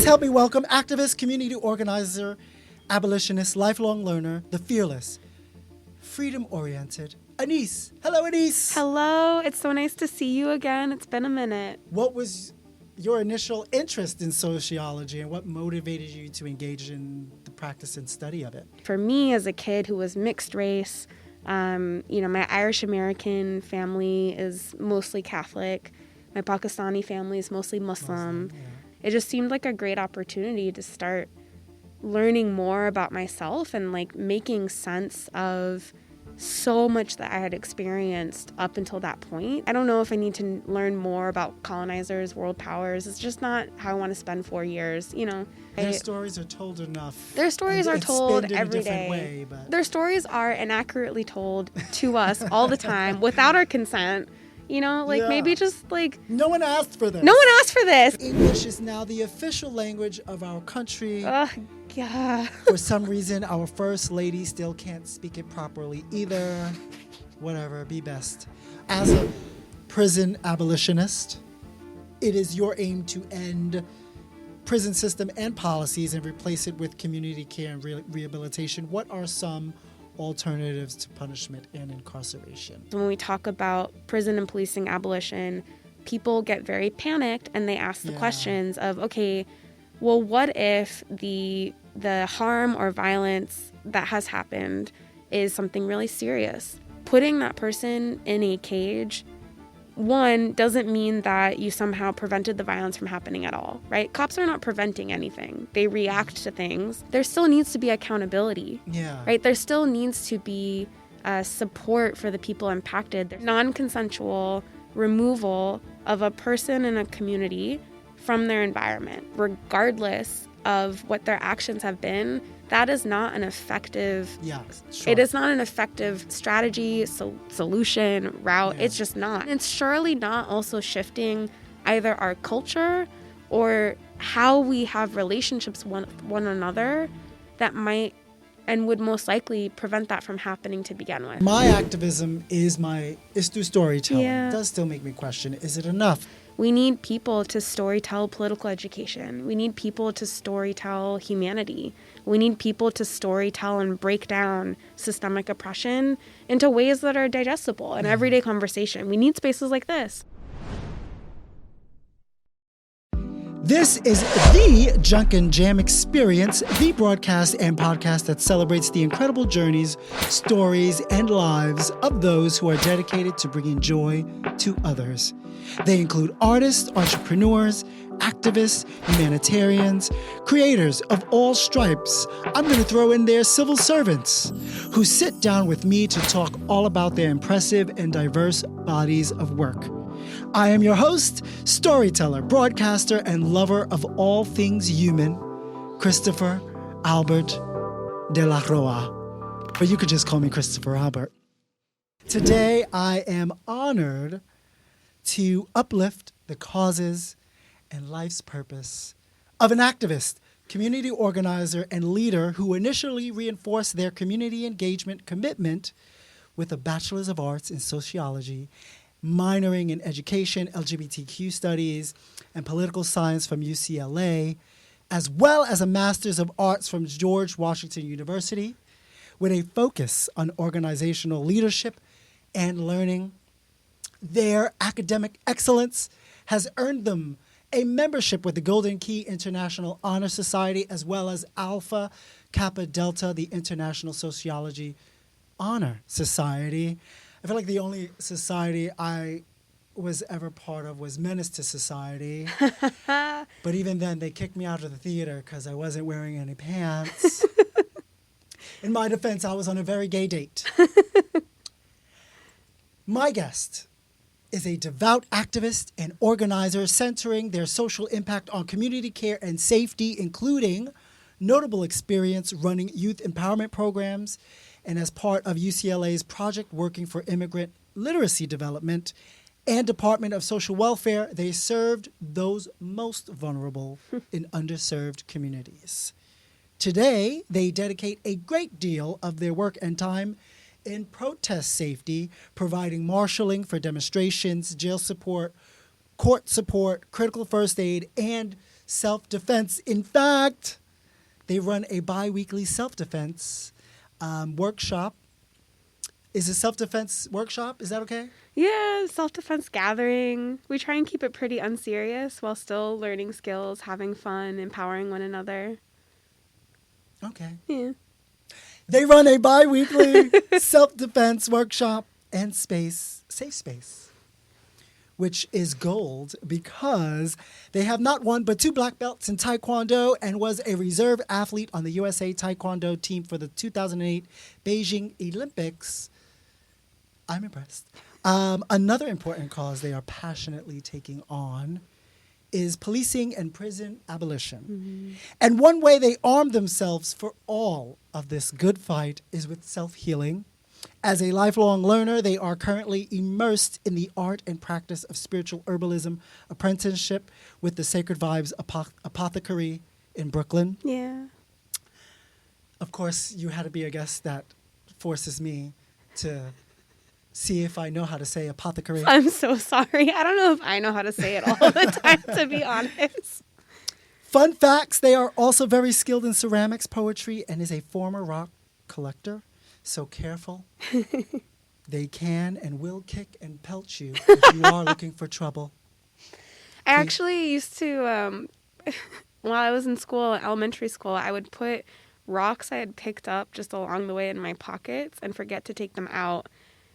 Please help me welcome activist, community organizer, abolitionist, lifelong learner, the fearless, freedom-oriented, Anise. Hello, Anise. Hello. It's so nice to see you again. It's been a minute. What was your initial interest in sociology and what motivated you to engage in the practice and study of it? For me, as a kid who was mixed race, my Irish American family is mostly Catholic. My Pakistani family is mostly Muslim. Yeah. It just seemed like a great opportunity to start learning more about myself and like making sense of so much that I had experienced up until that point. I don't know if I need to learn more about colonizers, world powers. It's just not how I want to spend 4 years, Their stories are told enough. Their stories are told in every a different day. way, but Their stories are inaccurately told to us all the time without our consent. Maybe just like... no one asked for this. No one asked for this. English is now the official language of our country. Yeah. For some reason, our first lady still can't speak it properly either. Whatever, be best. As a prison abolitionist, it is your aim to end prison system and policies and replace it with community care and rehabilitation. What are some alternatives to punishment and incarceration? When we talk about prison and policing abolition, people get very panicked and they ask the questions of, okay, well, what if the harm or violence that has happened is something really serious? Putting that person in a cage, one, doesn't mean that you somehow prevented the violence from happening at all, right? Cops are not preventing anything. They react to things. There still needs to be accountability, right? There still needs to be support for the people impacted. Non-consensual removal of a person in a community from their environment, regardless of what their actions have been, that is not an effective, it is not an effective strategy, solution, route. It's just not. It's surely not also shifting either our culture or how we have relationships with one another that might and would most likely prevent that from happening to begin with. My activism is through storytelling. Yeah. It does still make me question, is it enough? We need people to storytell political education. We need people to storytell humanity. We need people to storytell and break down systemic oppression into ways that are digestible in everyday conversation. We need spaces like this. This is the Junk and Jam Experience, the broadcast and podcast that celebrates the incredible journeys, stories, and lives of those who are dedicated to bringing joy to others. They include artists, entrepreneurs, activists, humanitarians, creators of all stripes. I'm going to throw in there civil servants who sit down with me to talk all about their impressive and diverse bodies of work. I am your host, storyteller, broadcaster, and lover of all things human, Christopher Albert de la Roa. But you could just call me Christopher Albert. Today, I am honored to uplift the causes and life's purpose of an activist, community organizer, and leader who initially reinforced their community engagement commitment with a Bachelor's of Arts in Sociology, minoring in education, LGBTQ studies, and political science from UCLA, as well as a Master's of Arts from George Washington University, with a focus on organizational leadership and learning. Their academic excellence has earned them a membership with the Golden Key International Honor Society, as well as Alpha Kappa Delta, the International Sociology Honor Society. I feel like the only society I was ever part of was Menace to Society. But even then, they kicked me out of the theater because I wasn't wearing any pants. In my defense, I was on a very gay date. My guest is a devout activist and organizer centering their social impact on community care and safety, including notable experience running youth empowerment programs and as part of UCLA's project working for immigrant literacy development and Department of Social Welfare. They served those most vulnerable in underserved communities. Today, they dedicate a great deal of their work and time in protest safety, providing marshalling for demonstrations, jail support, court support, critical first aid, and self-defense. In fact, they run a bi-weekly self-defense workshop. Is it self-defense workshop? Is that okay? Yeah, self-defense gathering. We try and keep it pretty unserious while still learning skills, having fun, empowering one another. Okay. Yeah. They run a bi-weekly self-defense workshop and safe space, which is gold because they have not one but 2 black belts in Taekwondo and was a reserve athlete on the USA Taekwondo team for the 2008 Beijing Olympics. I'm impressed. Another important cause they are passionately taking on is policing and prison abolition. Mm-hmm. And one way they arm themselves for all of this good fight is with self-healing. As a lifelong learner, they are currently immersed in the art and practice of spiritual herbalism apprenticeship with the Sacred Vibes Apothecary in Brooklyn. Yeah. Of course, you had to be a guest that forces me to see if I know how to say apothecary. I'm so sorry. I don't know if I know how to say it all the time, to be honest. Fun facts, they are also very skilled in ceramics, poetry, and is a former rock collector. So careful. They can and will kick and pelt you if you are looking for trouble. I actually used to, while I was in school, elementary school, I would put rocks I had picked up just along the way in my pockets and forget to take them out.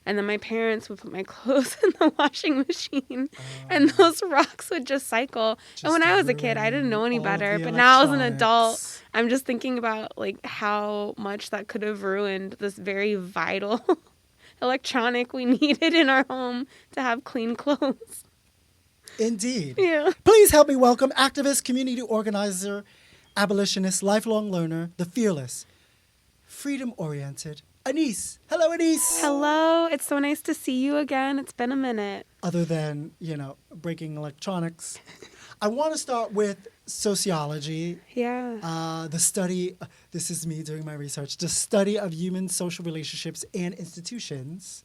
And then my parents would put my clothes in the washing machine, and those rocks would just cycle. And when I was a kid, I didn't know any better. But now as an adult, I'm just thinking about like how much that could have ruined this very vital electronic we needed in our home to have clean clothes. Indeed. Yeah. Please help me welcome activist, community organizer, abolitionist, lifelong learner, the fearless, freedom-oriented, Anise. Hello, Anise. Hello. It's so nice to see you again. It's been a minute. Other than, breaking electronics. I want to start with sociology. Yeah. The study, this is me doing my research, the study of human social relationships and institutions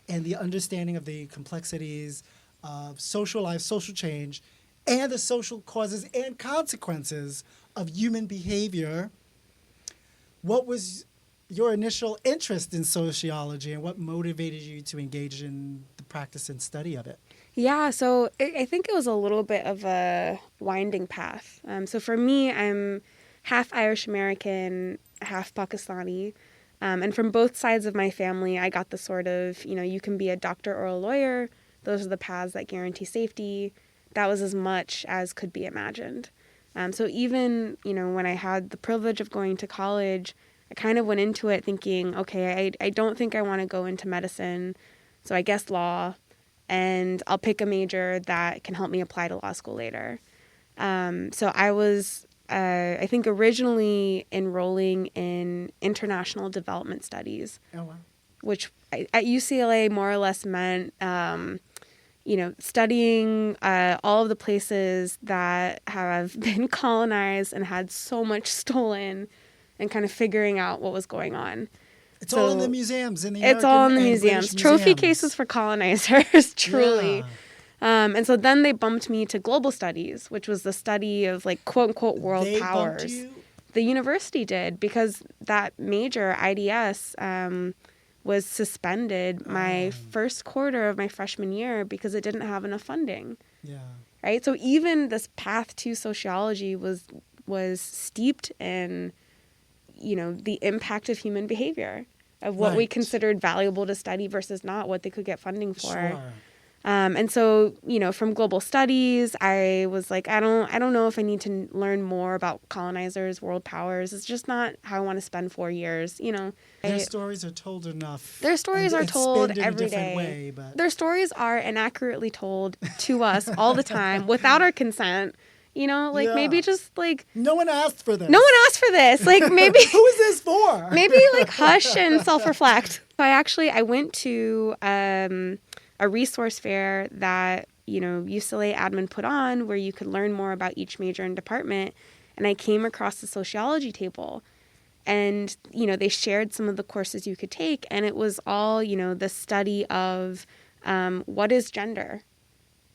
and the understanding of the complexities of social life, social change, and the social causes and consequences of human behavior. What was your initial interest in sociology and what motivated you to engage in the practice and study of it? Yeah, so I think it was a little bit of a winding path. So for me, I'm half Irish American, half Pakistani. And from both sides of my family, I got the sort of, you can be a doctor or a lawyer. Those are the paths that guarantee safety. That was as much as could be imagined. So even, when I had the privilege of going to college, I kind of went into it thinking, okay, I don't think I want to go into medicine, so I guess law, and I'll pick a major that can help me apply to law school later. So I was, I think, originally enrolling in international development studies, which at UCLA more or less meant, studying all of the places that have been colonized and had so much stolen, and kind of figuring out what was going on. It's all in the museums. It's all in the museums. Trophy cases for colonizers, truly. Yeah. And so then they bumped me to global studies, which was the study of, like, quote-unquote world powers. Bumped you? The university did, because that major, IDS, was suspended my first quarter of my freshman year because it didn't have enough funding. Yeah. Right? So even this path to sociology was steeped in the impact of human behavior, of what we considered valuable to study versus not, what they could get funding for. Sure. And so, from global studies, I was like, I don't know if I need to learn more about colonizers, world powers. It's just not how I want to spend 4 years, Their stories are told enough. Their stories are told every day. Way, but their stories are inaccurately told to us all the time without our consent. Maybe just like... No one asked for this. No one asked for this. Like, maybe... Who is this for? Maybe, like, hush and self-reflect. So I went to a resource fair that, UCLA admin put on where you could learn more about each major and department. And I came across the sociology table. And, they shared some of the courses you could take. And it was all, the study of what is gender?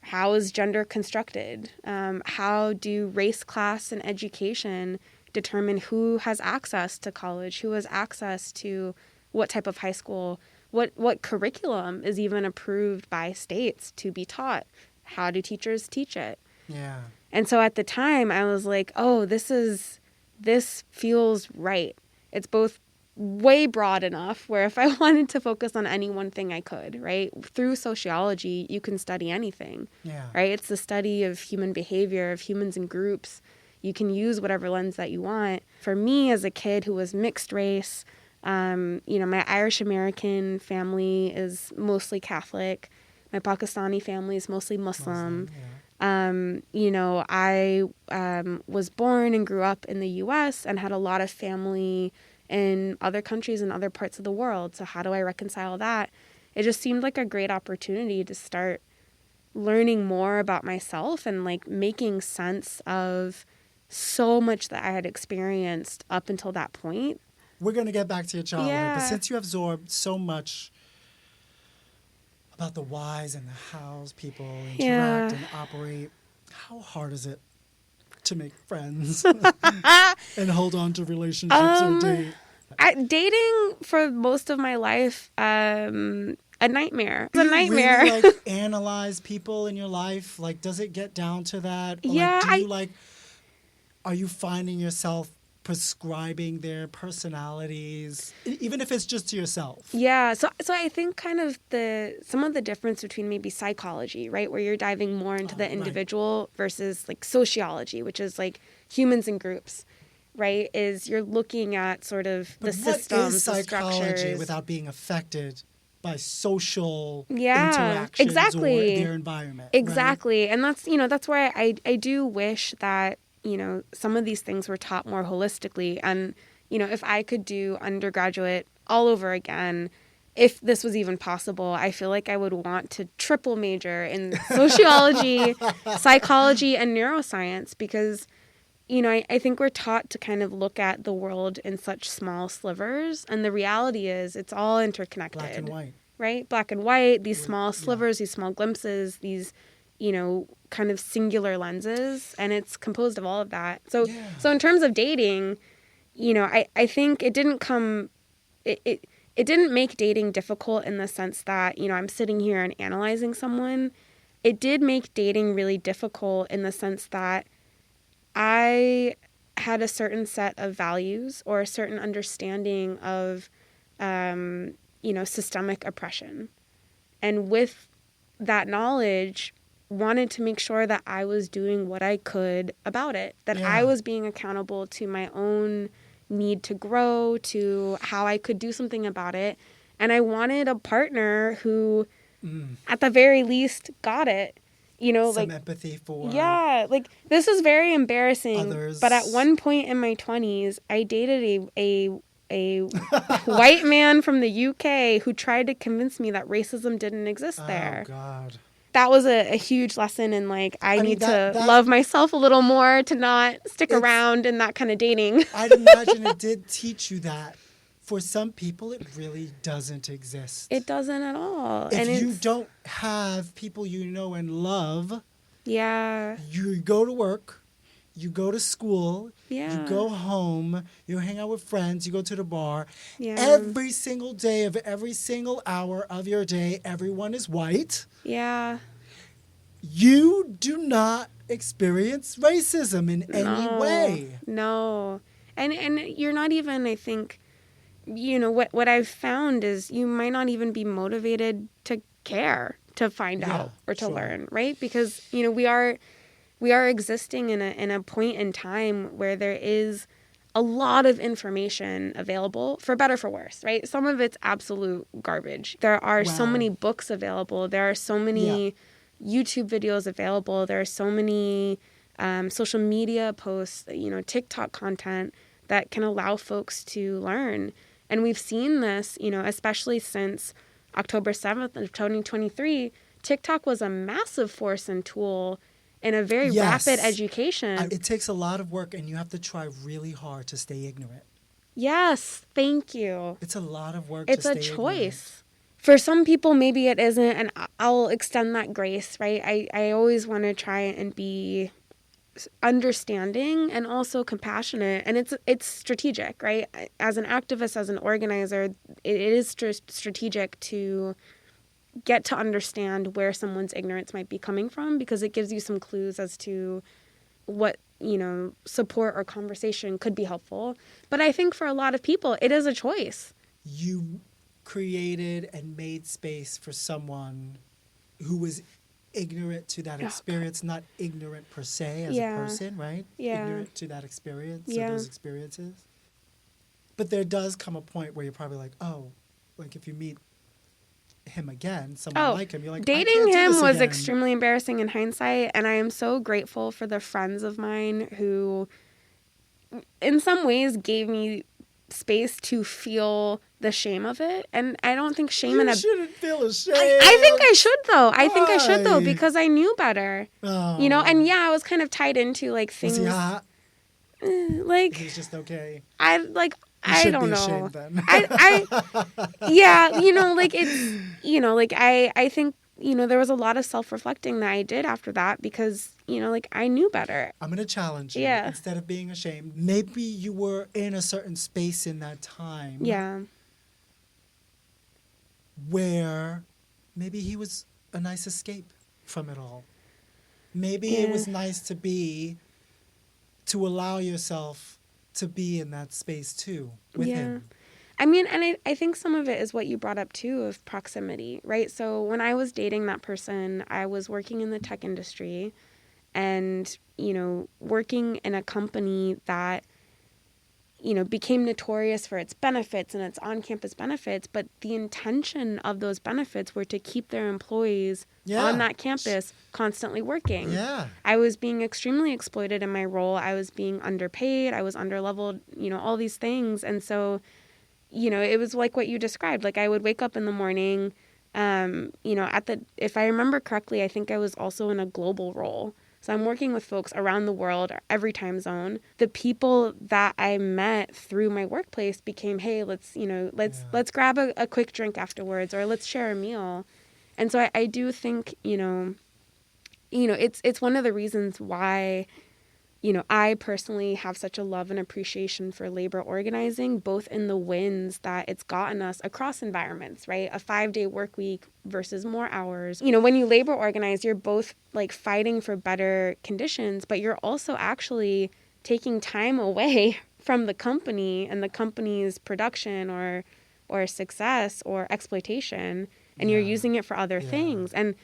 how is gender constructed? How do race, class, and education determine who has access to college, who has access to what type of high school, what curriculum is even approved by states to be taught? How do teachers teach it? Yeah. And so at the time I was like, oh, this feels right. It's both way broad enough where if I wanted to focus on any one thing, I could, right? Through sociology, you can study anything, right? It's the study of human behavior, of humans in groups. You can use whatever lens that you want. For me, as a kid who was mixed race, my Irish American family is mostly Catholic. My Pakistani family is mostly Muslim. I was born and grew up in the U.S. and had a lot of family in other countries and other parts of the world. So how do I reconcile that? It just seemed like a great opportunity to start learning more about myself and like making sense of so much that I had experienced up until that point. We're going to get back to your childhood, Yeah. but since you absorbed so much about the whys and the hows people interact and operate, how hard is it to make friends and hold on to relationships or date? Dating for most of my life, a nightmare. It's a nightmare. Really, like, analyze people in your life? Like, does it get down to that? Or, are you finding yourself prescribing their personalities, even if it's just to yourself? Yeah. So I think kind of some of the difference between maybe psychology, right, where you're diving more into the individual versus like sociology, which is like humans in groups, right, is you're looking at sort of the systems, is the psychology structures. Without being affected by social interactions or their environment? Exactly. Right? And that's where I do wish that, some of these things were taught more holistically. And, if I could do undergraduate all over again, if this was even possible, I feel like I would want to triple major in sociology, psychology, and neuroscience because, I think we're taught to kind of look at the world in such small slivers. And the reality is it's all interconnected. Black and white. Right? Black and white, these small slivers, these small glimpses, these, kind of singular lenses. And it's composed of all of that. So in terms of dating, I think it didn't come... It didn't make dating difficult in the sense that, I'm sitting here and analyzing someone. It did make dating really difficult in the sense that I had a certain set of values or a certain understanding of, systemic oppression. And with that knowledge, wanted to make sure that I was doing what I could about it, that I was being accountable to my own need to grow, to how I could do something about it. And I wanted a partner who, at the very least, got it. Some empathy for... Yeah, like, this is very embarrassing. Others. But at one point in my 20s, I dated a white man from the UK who tried to convince me that racism didn't exist there. Oh, God. That was a huge lesson in, like, I need to love myself a little more to not stick around in that kind of dating. I'd imagine it did teach you that. For some people, it really doesn't exist. It doesn't at all. If you don't have people you know and love, you go to work, you go to school, you go home, you hang out with friends, you go to the bar. Every single day of every single hour of your day, everyone is white. Yeah. You do not experience racism in any way. No. And you're not even, I think... what I've found is you might not even be motivated to care, to find out or to learn, right? Because, we are existing in a point in time where there is a lot of information available, for better, for worse, right? Some of it's absolute garbage. There are so many books available. There are so many YouTube videos available. There are so many social media posts, TikTok content that can allow folks to learn. And we've seen this, especially since October 7th of 2023, TikTok was a massive force and tool in a very rapid education. It takes a lot of work, and you have to try really hard to stay ignorant. Yes, thank you. It's a lot of work to stay ignorant. It's a choice. For some people, maybe it isn't, and I'll extend that grace, right? I always want to try and be understanding and also compassionate, and it's strategic, right? As an activist, as an organizer, it is strategic to get to understand where someone's ignorance might be coming from, because it gives you some clues as to what, support or conversation could be helpful. But I think for a lot of people, it is a choice. You created and made space for someone who was ignorant to that experience, not ignorant per se as a person, right? Yeah. Ignorant to that experience or those experiences. But there does come a point where you're probably like, oh, like if you meet him again, someone like him, you're like, dating him was extremely embarrassing in hindsight, and I am so grateful for the friends of mine who in some ways gave me space to feel the shame of it. And I don't think shame you shouldn't feel ashamed. I think I should though. I think I should though, because I knew better. And I was kind of tied into like things. Was he hot? Like he's just okay. I don't know. Then. I think there was a lot of self-reflecting that I did after that, because I knew better. I'm gonna challenge you. Yeah. Instead of being ashamed, maybe you were in a certain space in that time. Yeah. Where maybe he was a nice escape from it all. Maybe it was nice to allow yourself to be in that space too with him. I mean, and I think some of it is what you brought up too, of proximity, right? So when I was dating that person, I was working in the tech industry and, working in a company that, became notorious for its benefits and its on-campus benefits, but the intention of those benefits were to keep their employees on that campus constantly working. Yeah. I was being extremely exploited in my role. I was being underpaid. I was underleveled, all these things. And so, it was like what you described. Like I would wake up in the morning, if I remember correctly, I think I was also in a global role. So I'm working with folks around the world, every time zone. The people that I met through my workplace became, hey, let's grab a quick drink afterwards, or let's share a meal. And so I do think, it's one of the reasons why, I personally have such a love and appreciation for labor organizing, both in the wins that it's gotten us across environments, right? A 5-day work week versus more hours. When you labor organize, you're both like fighting for better conditions, but you're also actually taking time away from the company and the company's production or success or exploitation, and you're using it for other things. And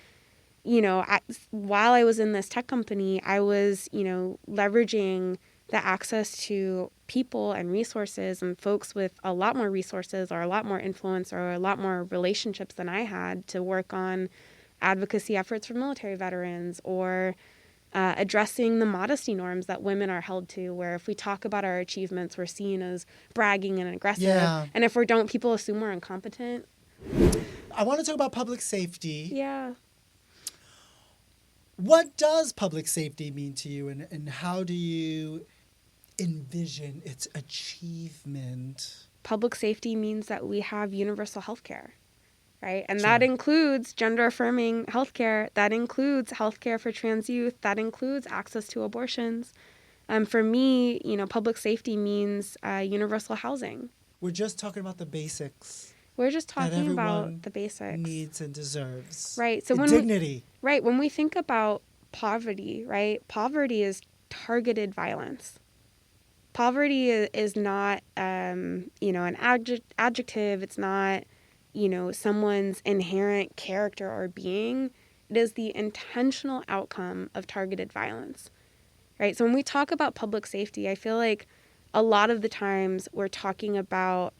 while I was in this tech company, I was, leveraging the access to people and resources and folks with a lot more resources or a lot more influence or a lot more relationships than I had to work on advocacy efforts for military veterans, or addressing the modesty norms that women are held to, where if we talk about our achievements, we're seen as bragging and aggressive. Yeah. And if we don't, people assume we're incompetent. I want to talk about public safety. Yeah. What does public safety mean to you, and how do you envision its achievement? Public safety means that we have universal health care, right? And that includes gender-affirming health care. That includes health care for trans youth. That includes access to abortions. For me, public safety means universal housing. We're just talking about the basics. We're just talking about the basics. Needs and deserves. Right. So dignity. When we think about poverty, right? Poverty is targeted violence. Poverty is not, an adjective. It's not, someone's inherent character or being. It is the intentional outcome of targeted violence, right? So when we talk about public safety, I feel like a lot of the times we're talking about,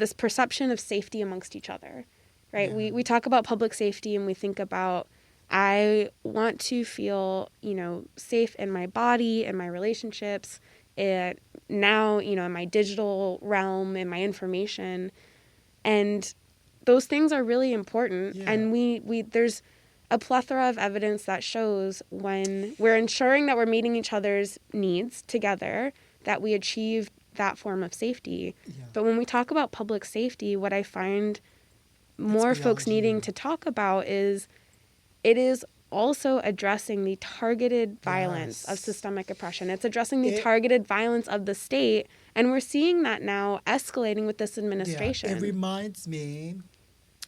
this perception of safety amongst each other, right? Yeah. We talk about public safety and we think about, I want to feel, safe in my body, in my relationships, in my digital realm, in my information. And those things are really important. Yeah. And there's a plethora of evidence that shows when we're ensuring that we're meeting each other's needs together, that we achieve that form of safety. Yeah. But when we talk about public safety, what I find more folks needing to talk about is it is also addressing the targeted violence of systemic oppression. It's addressing the targeted violence of the state. And we're seeing that now escalating with this administration. Yeah, it reminds me,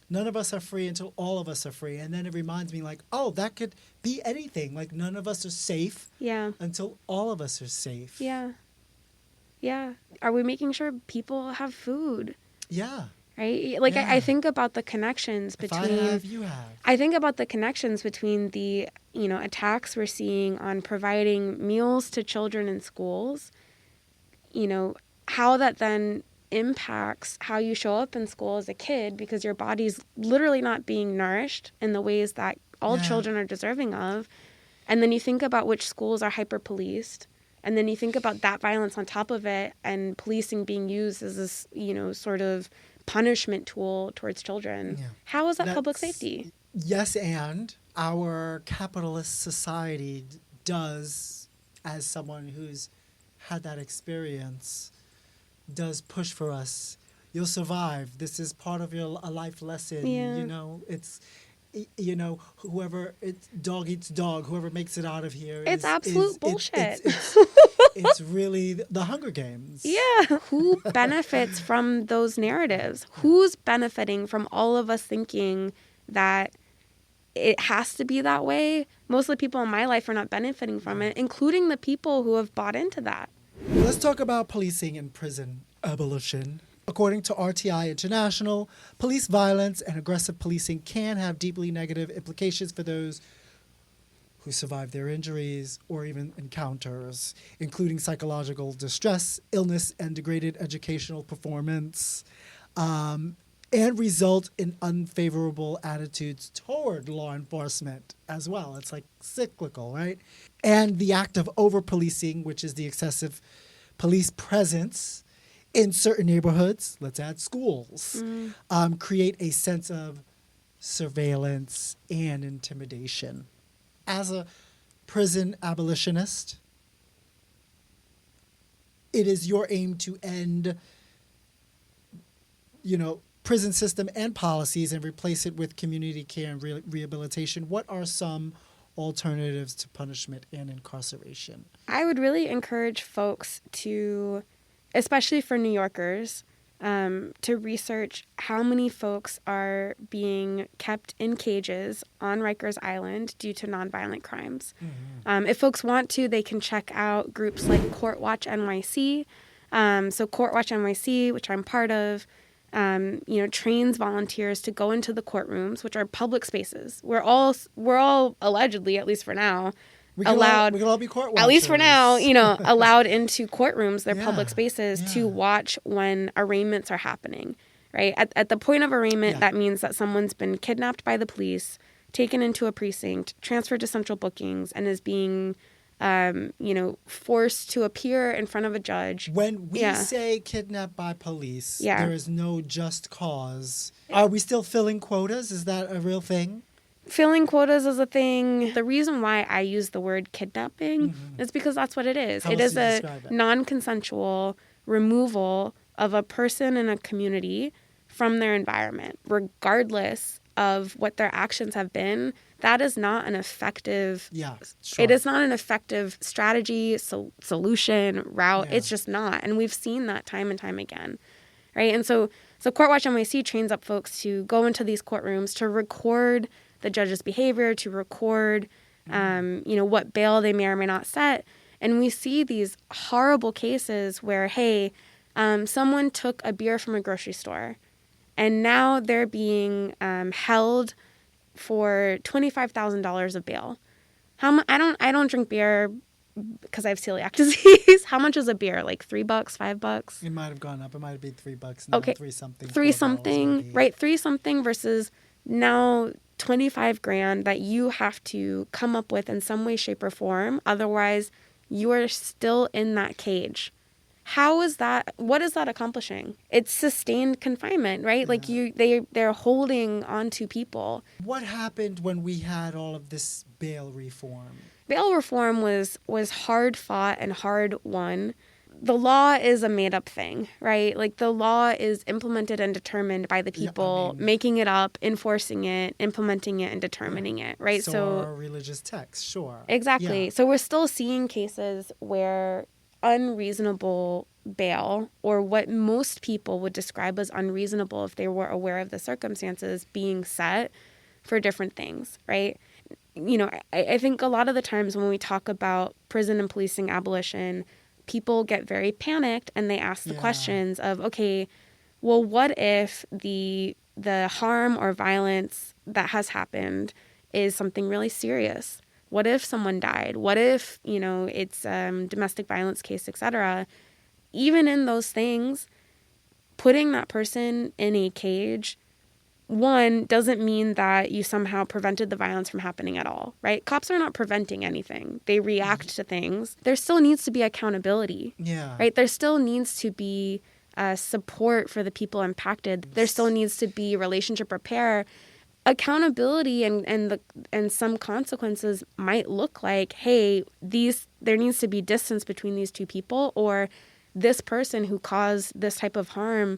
none of us are free until all of us are free. And then it reminds me like, oh, that could be anything. Like none of us are safe until all of us are safe. Yeah. Yeah. Are we making sure people have food? Yeah. Right? Like I think about the connections between... If I have, you have. I think about the connections between the, attacks we're seeing on providing meals to children in schools, how that then impacts how you show up in school as a kid because your body's literally not being nourished in the ways that all children are deserving of. And then you think about which schools are hyper-policed. And then you think about that violence on top of it and policing being used as this, sort of punishment tool towards children. Yeah. How is that public safety? Yes, and our capitalist society does, as someone who's had that experience, does push for us. You'll survive. This is part of a life lesson. Yeah. It's, whoever, it's dog eats dog, whoever makes it out of here. It's absolute bullshit. It's really the Hunger Games. Yeah. Who benefits from those narratives? Who's benefiting from all of us thinking that it has to be that way? Most of the people in my life are not benefiting from it, including the people who have bought into that. Let's talk about policing and prison abolition. According to RTI International, police violence and aggressive policing can have deeply negative implications for those who survive their injuries or even encounters, including psychological distress, illness, and degraded educational performance, and result in unfavorable attitudes toward law enforcement as well. It's like cyclical, right? And the act of over-policing, which is the excessive police presence in certain neighborhoods, let's add schools, create a sense of surveillance and intimidation. As a prison abolitionist, it is your aim to end, prison system and policies and replace it with community care and rehabilitation. What are some alternatives to punishment and incarceration? I would really encourage folks to, especially for New Yorkers, to research how many folks are being kept in cages on Rikers Island due to nonviolent crimes. Mm-hmm. If folks want to, they can check out groups like Court Watch NYC. So Court Watch NYC, which I'm part of, trains volunteers to go into the courtrooms, which are public spaces. We're all allegedly, at least for now, we can all be court watchers. At least for now, allowed into courtrooms, their public spaces, to watch when arraignments are happening, right? At the point of arraignment, that means that someone's been kidnapped by the police, taken into a precinct, transferred to central bookings, and is being, forced to appear in front of a judge. When we say kidnapped by police, there is no just cause. Are we still filling quotas? Is that a real thing? Filling quotas is a thing. The reason why I use the word kidnapping is because that's what it is. It is a non-consensual removal of a person in a community from their environment, regardless of what their actions have been. That is not an effective. It is not an effective strategy, solution, route. It's just not, and we've seen that time and time again, right? And so Court Watch NYC trains up folks to go into these courtrooms to record the judge's behavior, to record, what bail they may or may not set. And we see these horrible cases where, someone took a beer from a grocery store and now they're being held for $25,000 of bail. I don't drink beer because I have celiac disease. How much is a beer? Like $3, $5? It might have gone up. It might be $3 now. Okay, $3-something. $3-something, right? $3-something versus now $25,000 that you have to come up with in some way, shape, or form. Otherwise, you are still in that cage. How is that? What is that accomplishing? It's sustained confinement, right? Yeah. Like they're holding onto people. What happened when we had all of this bail reform? Bail reform was hard fought and hard won. the law is a made-up thing, right? Like, the law is implemented and determined by the people making it up, enforcing it, implementing it, and determining it, right? So are religious texts, sure. Exactly. Yeah. So we're still seeing cases where unreasonable bail, or what most people would describe as unreasonable if they were aware of the circumstances, being set for different things, right? You know, I think a lot of the times when we talk about prison and policing abolition, people get very panicked and they ask the questions of, okay, well, what if the harm or violence that has happened is something really serious? What if someone died? What if, you know, it's domestic violence case, etc.? Even in those things, putting that person in a cage, one, doesn't mean that you somehow prevented the violence from happening at all, right? Cops are not preventing anything. They react to things. There still needs to be accountability, right? There still needs to be support for the people impacted. There still needs to be relationship repair. Accountability and some consequences might look like, hey, there needs to be distance between these two people, or this person who caused this type of harm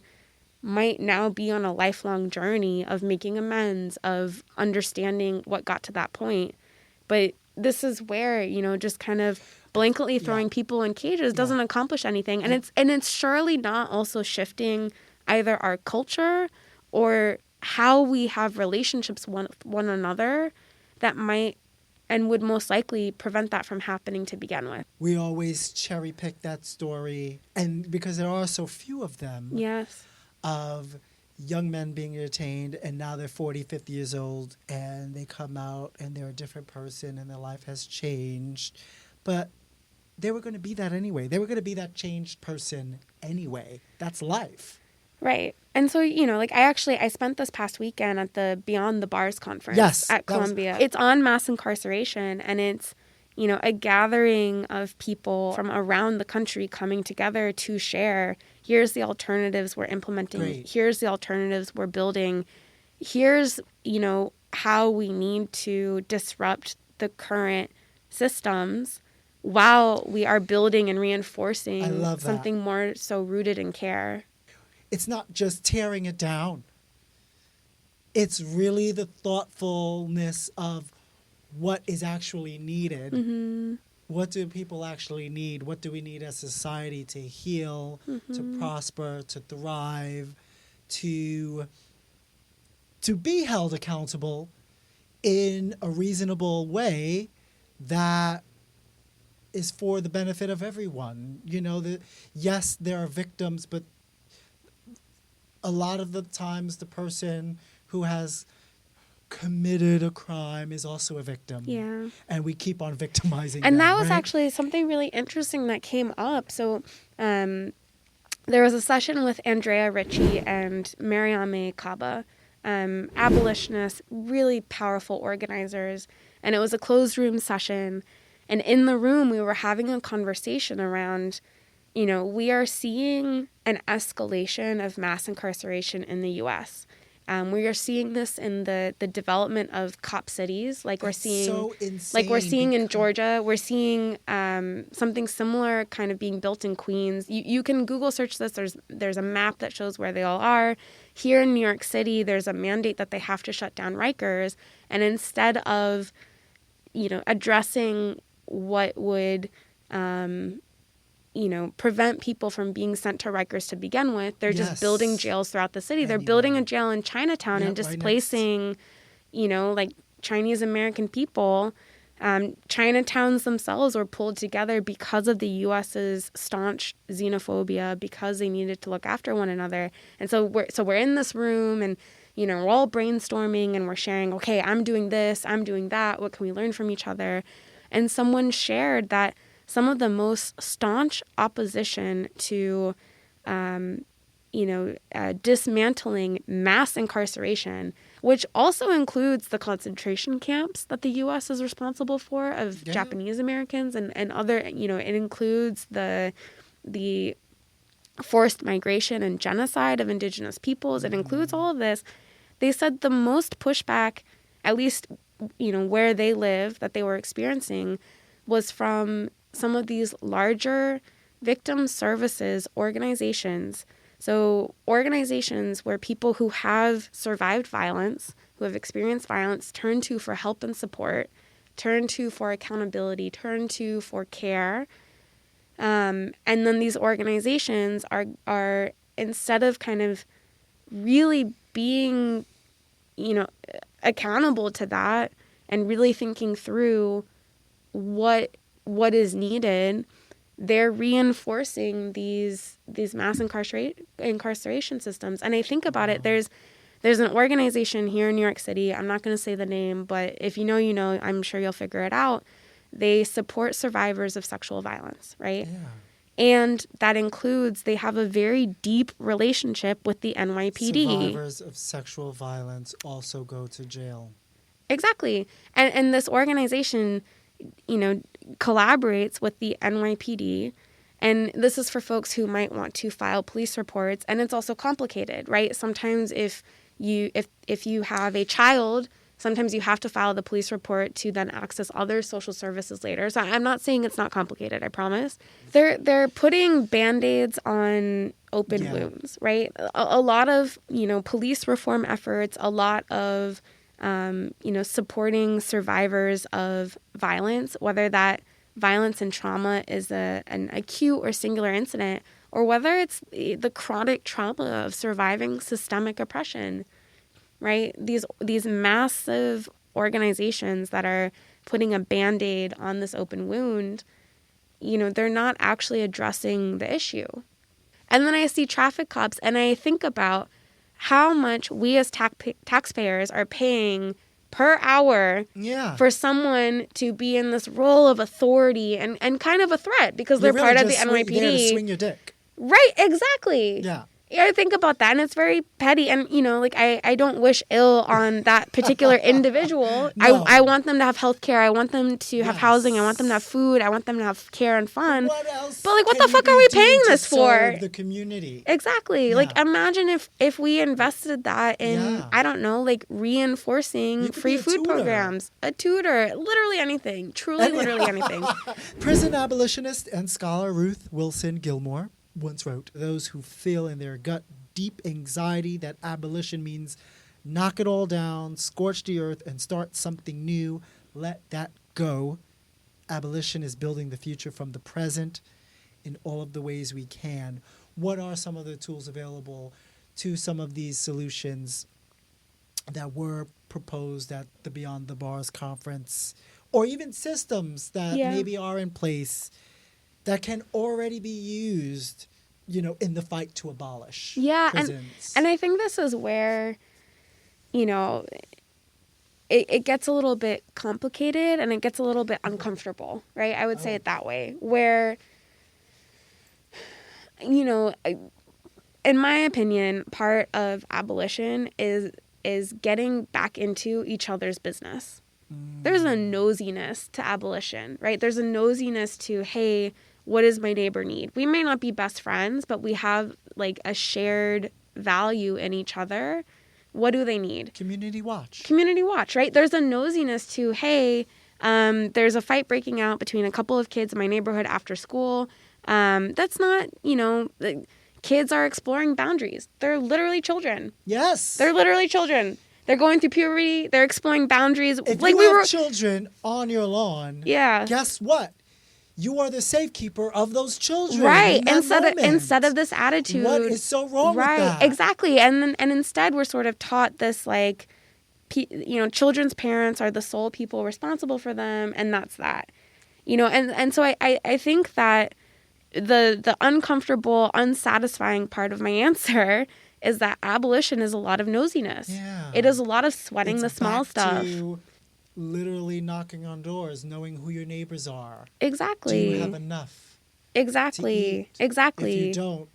might now be on a lifelong journey of making amends, of understanding what got to that point. But this is where, you know, just kind of blanketly throwing people in cages doesn't accomplish anything. And it's surely not also shifting either our culture or how we have relationships with one another that might and would most likely prevent that from happening to begin with. We always cherry pick that story, and because there are so few of them. Yes. Of young men being detained, and now they're 40, 50 years old, and they come out and they're a different person and their life has changed. But they were going to be that anyway. They were going to be that changed person anyway. That's life. Right. And so, you know, like I spent this past weekend at the Beyond the Bars conference at Columbia. It's on mass incarceration, and it's, you know, a gathering of people from around the country coming together to share, here's the alternatives we're implementing. Great. Here's the alternatives we're building. Here's, you know, how we need to disrupt the current systems while we are building and reinforcing something more so rooted in care. It's not just tearing it down. It's really the thoughtfulness of what is actually needed. Mm-hmm. What do people actually need? What do we need as a society to heal, to prosper, to thrive, to be held accountable in a reasonable way that is for the benefit of everyone? You know, yes, there are victims, but a lot of the times the person who has committed a crime is also a victim. Yeah. And we keep on victimizing and them, that was right? actually something really interesting that came up. So there was a session with Andrea Ritchie and Mariame Kaba, abolitionists, really powerful organizers. And it was a closed room session. And in the room, we were having a conversation around, you know, we are seeing an escalation of mass incarceration in the U.S. We are seeing this in the development of cop cities, like we're seeing, so insane, like we're seeing in Georgia. We're seeing something similar kind of being built in Queens. You can Google search this. There's a map that shows where they all are. Here in New York City, there's a mandate that they have to shut down Rikers, and instead of, you know, addressing what would prevent people from being sent to Rikers to begin with, they're just building jails throughout the city. They're building a jail in Chinatown and displacing, like Chinese American people. Chinatowns themselves were pulled together because of the U.S.'s staunch xenophobia, because they needed to look after one another. And so we're in this room, and we're all brainstorming, and we're sharing, okay, I'm doing this, I'm doing that. What can we learn from each other? And someone shared that some of the most staunch opposition to, dismantling mass incarceration, which also includes the concentration camps that the U.S. is responsible for of Japanese Americans and other, it includes the forced migration and genocide of indigenous peoples. It includes all of this. They said the most pushback, at least, where they live, that they were experiencing was from some of these larger victim services organizations, so organizations where people who have survived violence, who have experienced violence, turn to for help and support, turn to for accountability, turn to for care. And then these organizations are instead of kind of really being, accountable to that and really thinking through what is needed, they're reinforcing these mass incarceration systems. And I think about it, there's an organization here in New York City. I'm not going to say the name, but if you know, I'm sure you'll figure it out. They support survivors of sexual violence, right? Yeah. And that includes they have a very deep relationship with the NYPD. Survivors of sexual violence also go to jail. Exactly. And this organization, collaborates with the NYPD. And this is for folks who might want to file police reports. And it's also complicated, right? Sometimes if you have a child, sometimes you have to file the police report to then access other social services later. So I'm not saying it's not complicated, I promise. They're putting Band-Aids on open wounds, right? A lot of, police reform efforts, a lot of, supporting survivors of violence, whether that violence and trauma is an acute or singular incident, or whether it's the chronic trauma of surviving systemic oppression. Right? These massive organizations that are putting a Band-Aid on this open wound, they're not actually addressing the issue. And then I see traffic cops and I think about how much we as taxpayers are paying per hour for someone to be in this role of authority and kind of a threat because they're really part of the NYPD. There to swing your dick. Right, exactly. Yeah. I think about that, and it's very petty. And, I don't wish ill on that particular individual. No. I want them to have health care. I want them to have housing. I want them to have food. I want them to have care and fun. What else? But, what the fuck are we paying this for? The community. Exactly. Yeah. Imagine if we invested that in, I don't know, reinforcing free food programs. A tutor. Literally anything. Truly, literally anything. Prison abolitionist and scholar Ruth Wilson Gilmore once wrote, "Those who feel in their gut deep anxiety that abolition means knock it all down, scorch the earth, and start something new, let that go. Abolition is building the future from the present in all of the ways we can." What are some of the tools available to some of these solutions that were proposed at the Beyond the Bars conference, or even systems that maybe are in place that can already be used, in the fight to abolish prisons? And I think this is where, it gets a little bit complicated and it gets a little bit uncomfortable, right? I would say it that way, where, in my opinion, part of abolition is getting back into each other's business. There's a nosiness to abolition, right? There's a nosiness to, hey, what does my neighbor need? We may not be best friends, but we have a shared value in each other. What do they need? Community watch, right? There's a nosiness to, hey, there's a fight breaking out between a couple of kids in my neighborhood after school. That's not, kids are exploring boundaries. They're literally children. Yes. They're literally children. They're going through puberty. They're exploring boundaries. If you have children on your lawn, guess what? You are the safekeeper of those children. Right. Instead of this attitude. What is so wrong with that? Right. Exactly. And instead we're sort of taught this children's parents are the sole people responsible for them, and that's that. And so I think that the uncomfortable, unsatisfying part of my answer is that abolition is a lot of nosiness. Yeah. It is a lot of sweating the small stuff. Literally knocking on doors, knowing who your neighbors are. Exactly. Do you have enough? Exactly. Exactly. If you don't,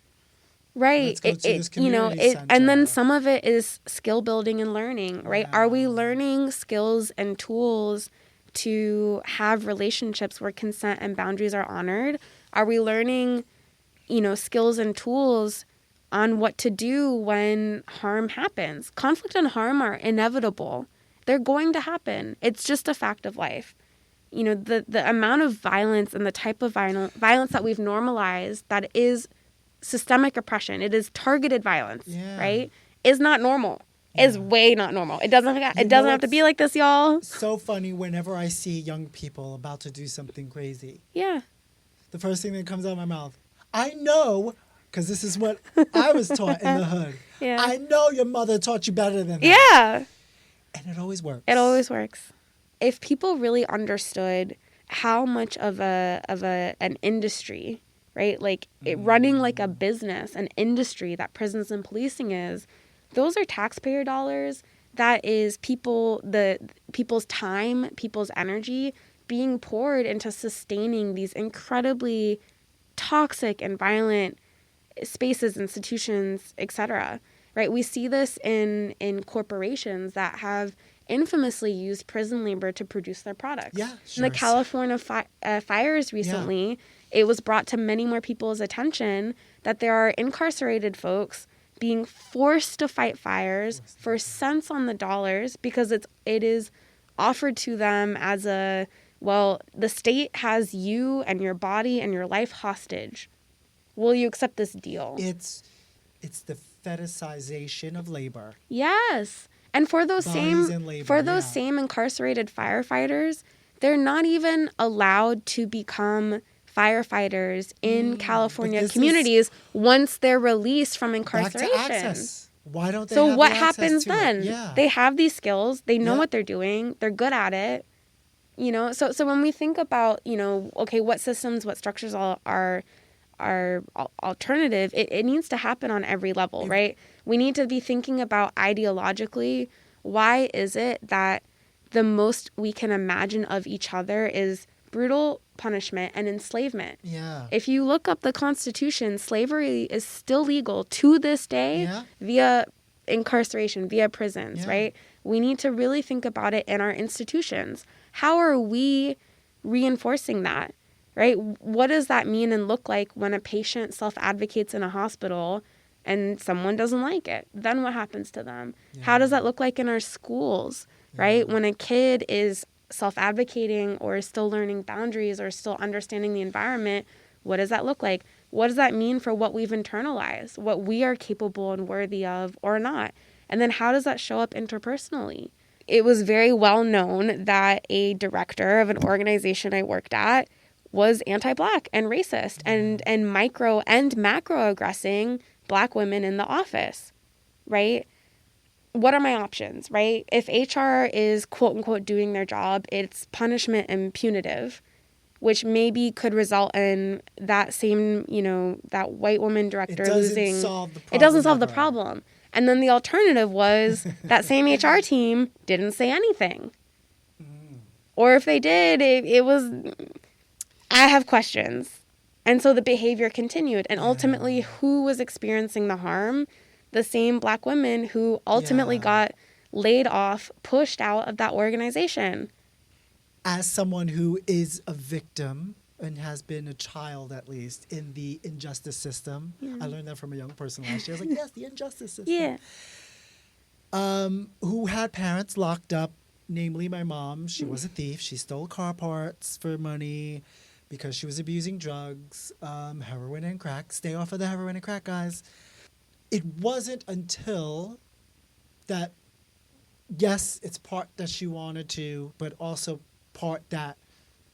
right. Let's go to this community center. And then some of it is skill building and learning, right? Yeah. Are we learning skills and tools to have relationships where consent and boundaries are honored? Are we learning, skills and tools on what to do when harm happens? Conflict and harm are inevitable. They're going to happen. It's just a fact of life. the amount of violence and the type of violence that we've normalized that is systemic oppression, it is targeted violence, right, is not normal. Is way not normal. It doesn't have to be like this, y'all. So funny whenever I see young people about to do something crazy. Yeah. The first thing that comes out of my mouth, I know, because this is what I was taught in the hood. Yeah. I know your mother taught you better than that. Yeah. And it always works. It always works. If people really understood how much of an industry, right, like it running like a business, an industry that prisons and policing is, those are taxpayer dollars. That is people's time, people's energy being poured into sustaining these incredibly toxic and violent spaces, institutions, etc. Right? We see this in corporations that have infamously used prison labor to produce their products. Yeah, sure. In the California fires recently, it was brought to many more people's attention that there are incarcerated folks being forced to fight fires for cents on the dollars because it is offered to them as the state has you and your body and your life hostage. Will you accept this deal? It's the fetishization of labor. Yes. And for those same incarcerated firefighters, they're not even allowed to become firefighters in California communities once they're released from incarceration. Back to access. Why don't they So have what the access happens to then? it? Yeah. They have these skills. They know what they're doing. They're good at it. So when we think about, okay, what systems, what structures are alternative, it needs to happen on every level, right? We need to be thinking about ideologically, why is it that the most we can imagine of each other is brutal punishment and enslavement? Yeah. If you look up the Constitution, slavery is still legal to this day via incarceration, via prisons, right? We need to really think about it in our institutions. How are we reinforcing that, right? What does that mean and look like when a patient self-advocates in a hospital and someone doesn't like it? Then what happens to them? How does that look like in our schools, right? When a kid is self-advocating or is still learning boundaries or still understanding the environment, what does that look like? What does that mean for what we've internalized, what we are capable and worthy of or not? And then how does that show up interpersonally? It was very well known that a director of an organization I worked at was anti-Black and racist and micro and macro aggressing Black women in the office, right? What are my options, right? If HR is quote unquote doing their job, it's punishment and punitive, which maybe could result in that same, that white woman director losing. It doesn't solve the problem. And then the alternative was that same HR team didn't say anything. Or if they did, it was, I have questions. And so the behavior continued. And ultimately, who was experiencing the harm? The same Black women who ultimately got laid off, pushed out of that organization. As someone who is a victim and has been a child, at least, in the injustice system. I learned that from a young person last year. I was like, yes, the injustice system. Who had parents locked up, namely my mom. She was a thief. She stole car parts for money because she was abusing drugs, heroin and crack. Stay off of the heroin and crack, guys. It wasn't until that, yes, it's part that she wanted to, but also part that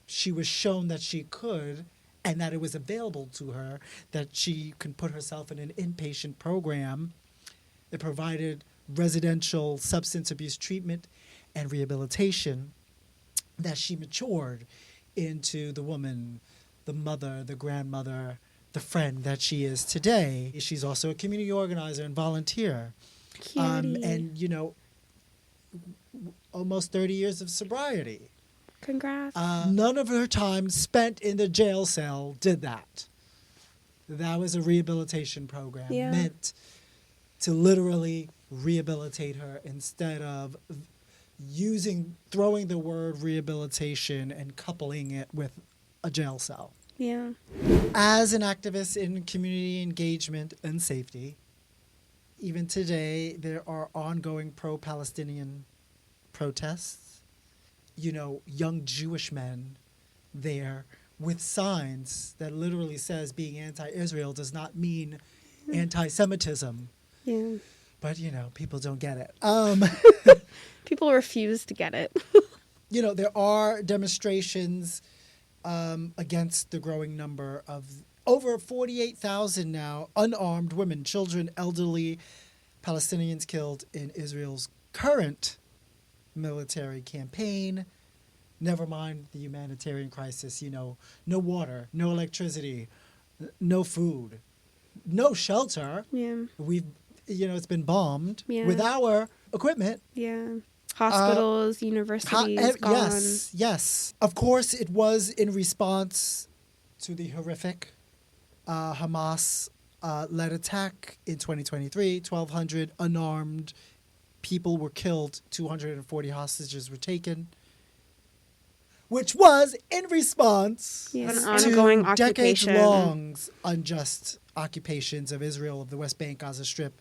she was shown that she could and that it was available to her, that she could put herself in an inpatient program that provided residential substance abuse treatment and rehabilitation, that she matured into the woman, the mother, the grandmother, the friend that she is today. She's also a community organizer and volunteer. And, almost 30 years of sobriety. Congrats. None of her time spent in the jail cell did that. That was a rehabilitation program meant to literally rehabilitate her instead of throwing the word rehabilitation and coupling it with a jail cell. Yeah. As an activist in community engagement and safety, even today there are ongoing pro-Palestinian protests. young Jewish men there with signs that literally says being anti-Israel does not mean anti-Semitism. Yeah. But, people don't get it. People refuse to get it. There are demonstrations against the growing number of over 48,000 now unarmed women, children, elderly Palestinians killed in Israel's current military campaign. Never mind the humanitarian crisis, no water, no electricity, no food, no shelter. Yeah. It's been bombed Yeah. with our equipment. Yeah. Hospitals, universities, gone. Yes. Of course, it was in response to the horrific Hamas-led attack in 2023. 1,200 unarmed people were killed. 240 hostages were taken. Which was in response An to ongoing occupation. decades-long unjust occupations of Israel, of the West Bank, Gaza Strip.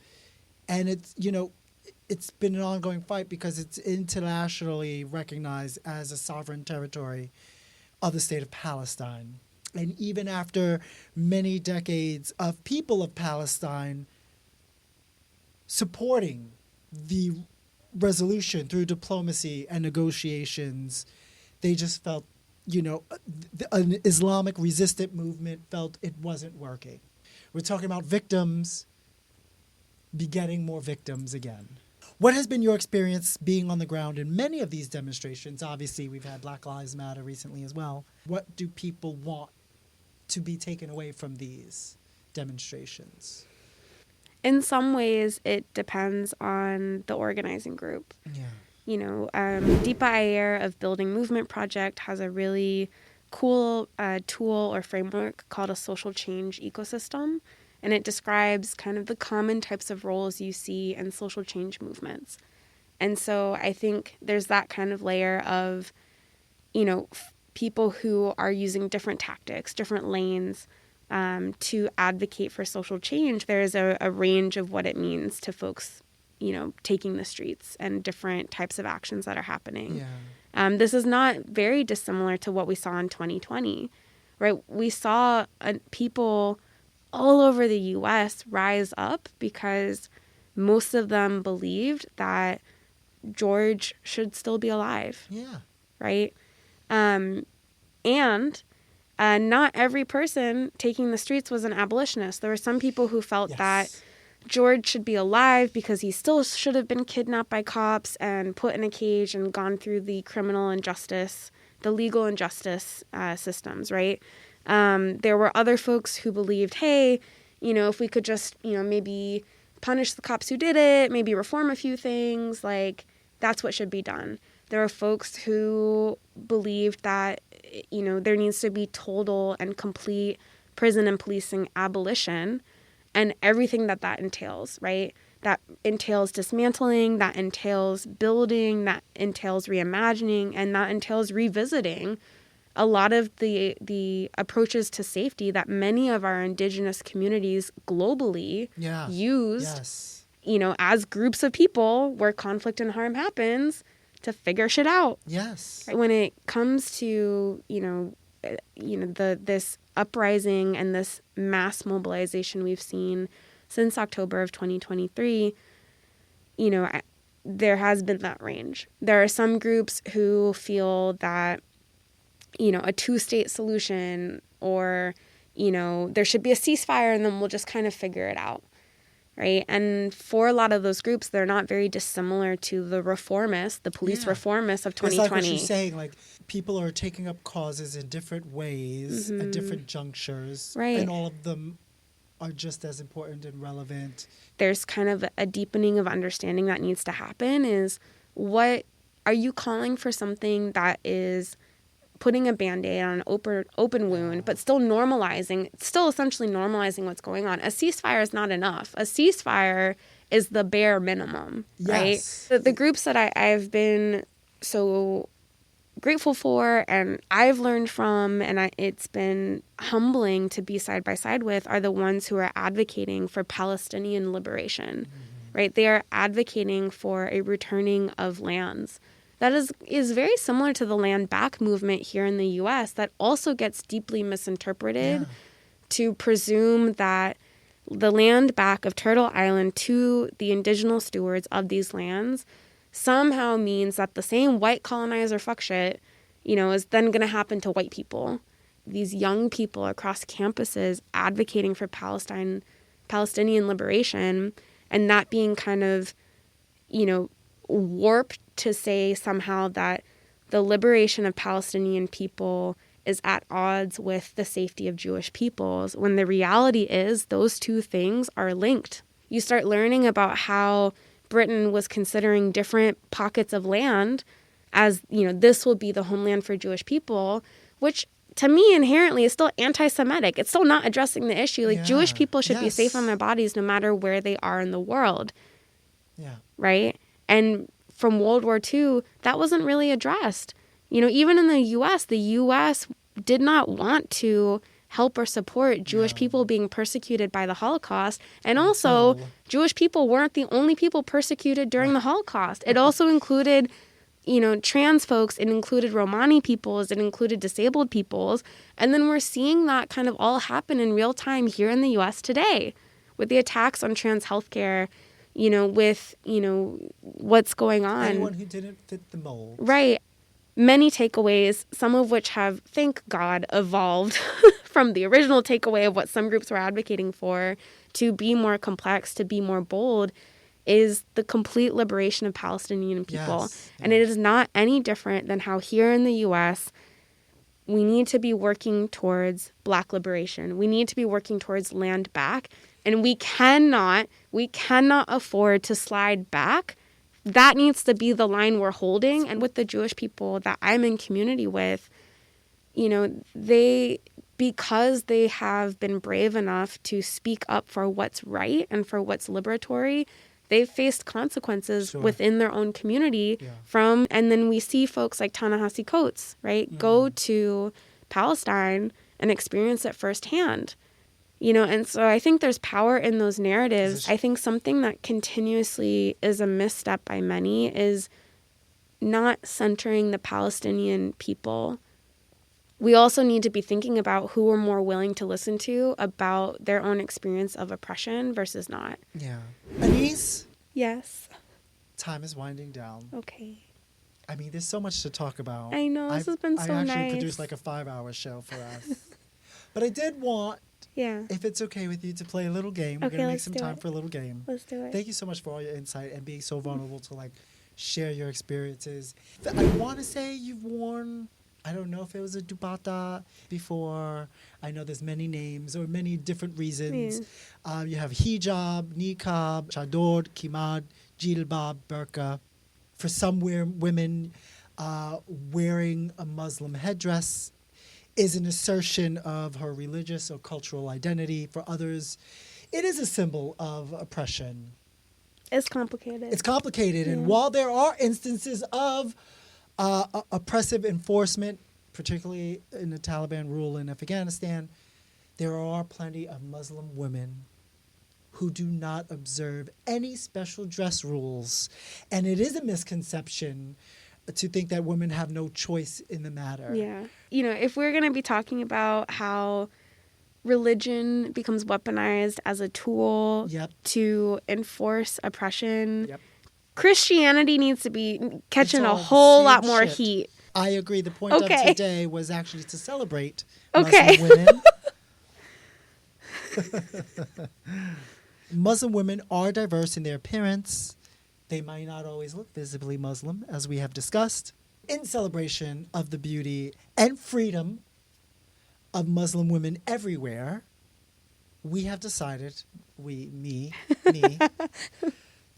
And it's been an ongoing fight because it's internationally recognized as a sovereign territory of the state of Palestine. And even after many decades of people of Palestine supporting the resolution through diplomacy and negotiations, they just felt, an Islamic resistant movement felt it wasn't working. We're talking about victims begetting more victims again. What has been your experience being on the ground in many of these demonstrations? Obviously, we've had Black Lives Matter recently as well. What do people want to be taken away from these demonstrations? In some ways, it depends on the organizing group. Yeah. Deepa Ayer of Building Movement Project has a really cool tool or framework called a social change ecosystem. And it describes kind of the common types of roles you see in social change movements. And so I think there's that kind of layer of, people who are using different tactics, different lanes to advocate for social change. There's a range of what it means to folks, taking the streets and different types of actions that are happening. Yeah. This is not very dissimilar to what we saw in 2020, right? We saw people all over the U.S. rise up because most of them believed that George should still be alive. Yeah. Right? And not every person taking the streets was an abolitionist. There were some people who felt that George should be alive because he still should have been kidnapped by cops and put in a cage and gone through the criminal injustice, the legal injustice systems, right? There were other folks who believed, hey, if we could just, maybe punish the cops who did it, maybe reform a few things, like that's what should be done. There are folks who believed that, there needs to be total and complete prison and policing abolition and everything that entails, right? That entails dismantling, that entails building, that entails reimagining, and that entails revisiting a lot of the approaches to safety that many of our indigenous communities globally used, as groups of people where conflict and harm happens to figure shit out. Yes. When it comes to, this uprising and this mass mobilization we've seen since October of 2023, there has been that range. There are some groups who feel that a two-state solution or, there should be a ceasefire and then we'll just kind of figure it out, right? And for a lot of those groups, they're not very dissimilar to the reformists, the police reformists of 2020. It's like what you're saying, like people are taking up causes in different ways at different junctures. Right. And all of them are just as important and relevant. There's kind of a deepening of understanding that needs to happen is what are you calling for something that is putting a Band-Aid on an open wound, but still essentially normalizing what's going on. A ceasefire is not enough. A ceasefire is the bare minimum, right? The groups that I've been so grateful for and I've learned from and it's been humbling to be side by side with are the ones who are advocating for Palestinian liberation, right? They are advocating for a returning of lands that is very similar to the land back movement here in the U.S. that also gets deeply misinterpreted to presume that the land back of Turtle Island to the indigenous stewards of these lands somehow means that the same white colonizer fuck shit, is then going to happen to white people. These young people across campuses advocating for Palestinian liberation, and that being kind of, warped to say somehow that the liberation of Palestinian people is at odds with the safety of Jewish peoples, when the reality is those two things are linked. You start learning about how Britain was considering different pockets of land as, this will be the homeland for Jewish people, which to me inherently is still anti-Semitic. It's still not addressing the issue. Like, Jewish people should be safe on their bodies no matter where they are in the world. Yeah. Right? And from World War II, that wasn't really addressed. Even in the U.S. did not want to help or support Jewish people being persecuted by the Holocaust. And also, Jewish people weren't the only people persecuted during the Holocaust. It also included, trans folks. It included Romani peoples. It included disabled peoples. And then we're seeing that kind of all happen in real time here in the U.S. today with the attacks on trans healthcare, with, what's going on. Anyone who didn't fit the mold. Right. Many takeaways, some of which have, thank God, evolved from the original takeaway of what some groups were advocating for to be more complex, to be more bold, is the complete liberation of Palestinian people. Yes. And it is not any different than how here in the U.S., we need to be working towards Black liberation. We need to be working towards land back. And we cannot afford to slide back. That needs to be the line we're holding. And with the Jewish people that I'm in community with, because they have been brave enough to speak up for what's right and for what's liberatory, they've faced consequences within their own community and then we see folks like Ta-Nehisi Coates, right, go to Palestine and experience it firsthand. And so I think there's power in those narratives. I think something that continuously is a misstep by many is not centering the Palestinian people. We also need to be thinking about who we're more willing to listen to about their own experience of oppression versus not. Yeah. Anise? Yes. Time is winding down. Okay. I mean, there's so much to talk about. I know. This has been so nice. I actually produced like a 5-hour show for us. But I did want, if it's okay with you, to play a little game. We're going to make some time for a little game. Let's do it. Thank you so much for all your insight and being so vulnerable to share your experiences. I want to say you've worn, I don't know if it was a dupatta before. I know there's many names or many different reasons. You have hijab, niqab, chador, kimad, jilbab, burqa. For some women, wearing a Muslim headdress is an assertion of her religious or cultural identity. For others, it is a symbol of oppression. It's complicated. It's complicated. And while there are instances of oppressive enforcement, particularly in the Taliban rule in Afghanistan, there are plenty of Muslim women who do not observe any special dress rules. And it is a misconception to think that women have no choice in the matter. Yeah. If we're going to be talking about how religion becomes weaponized as a tool to enforce oppression, Christianity needs to be catching a whole lot more heat. I agree. The point of today was actually to celebrate Muslim women. Muslim women are diverse in their appearance. They might not always look visibly Muslim, as we have discussed. In celebration of the beauty and freedom of Muslim women everywhere, we have decided, me,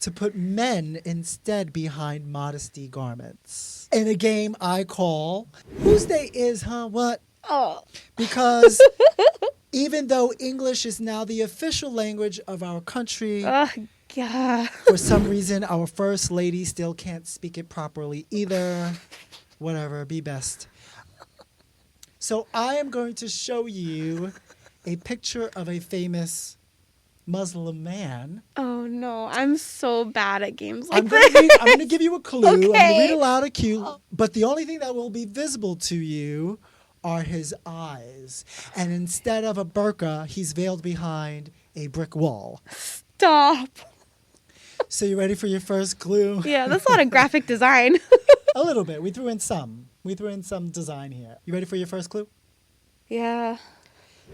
to put men instead behind modesty garments. In a game I call, Whose Day Is, Huh? What? Oh. Because even though English is now the official language of our country, God. For some reason, our first lady still can't speak it properly either. Whatever, be best. So I am going to show you a picture of a famous Muslim man. Oh no, I'm so bad at games like I'm going to give you a clue. I'm going to Okay. read aloud a cue. But the only thing that will be visible to you are his eyes. And instead of a burqa, he's veiled behind a brick wall. Stop. So you ready for your first clue? Yeah, that's a lot of graphic design. A little bit. We threw in some. Design here. You ready for your first clue? Yeah.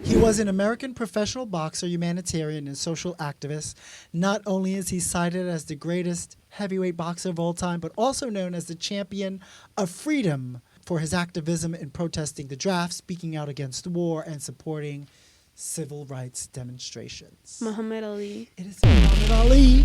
He was an American professional boxer, humanitarian, and social activist. Not only is he cited as the greatest heavyweight boxer of all time, but also known as the champion of freedom for his activism in protesting the draft, speaking out against war, and supporting civil rights demonstrations. Muhammad Ali. It is Muhammad Ali.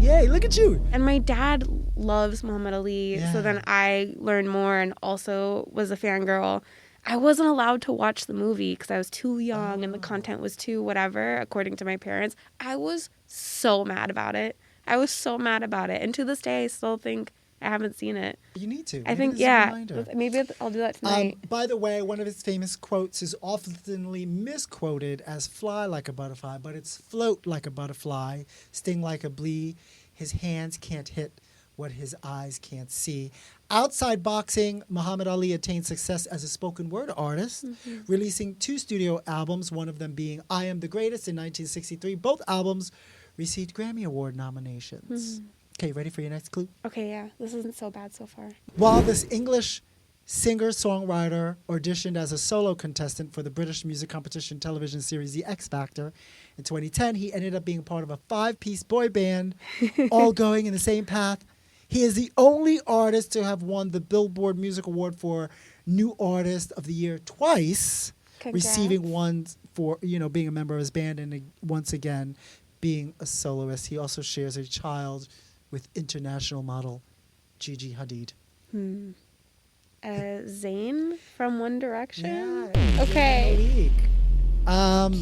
Yeah. Yay, look at you. And my dad loves Muhammad Ali, Yeah. so then I learned more and also was a fangirl. I wasn't allowed to watch the movie because I was too young and the content was too whatever, according to my parents. I was so mad about it. And to this day, I still think I haven't seen it. You need to. I think, Maybe this is a reminder. maybe I'll do that tonight. By the way, one of his famous quotes is oftenly misquoted as fly like a butterfly, but it's float like a butterfly, sting like a bee. His hands can't hit what his eyes can't see. Outside boxing, Muhammad Ali attained success as a spoken word artist, releasing 2 studio albums, one of them being I Am the Greatest in 1963. Both albums received Grammy Award nominations. Okay, ready for your next clue? Okay, yeah. This isn't so bad so far. While this English singer-songwriter auditioned as a solo contestant for the British music competition television series The X Factor in 2010, he ended up being part of a 5-piece boy band, all going in the same path. He is the only artist to have won the Billboard Music Award for New Artist of the Year twice, Congrats. receiving one for being a member of his band and once again being a soloist. He also shares a child with international model Gigi Hadid. Zayn from One Direction? Yeah. Okay. Cutie.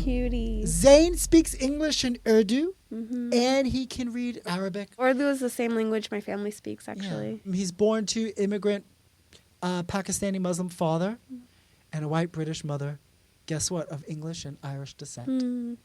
Cutie. Zayn speaks English and Urdu, and he can read Arabic. Urdu is the same language my family speaks, actually. Yeah. He's born to immigrant Pakistani Muslim father and a white British mother. Guess what? Of English and Irish descent.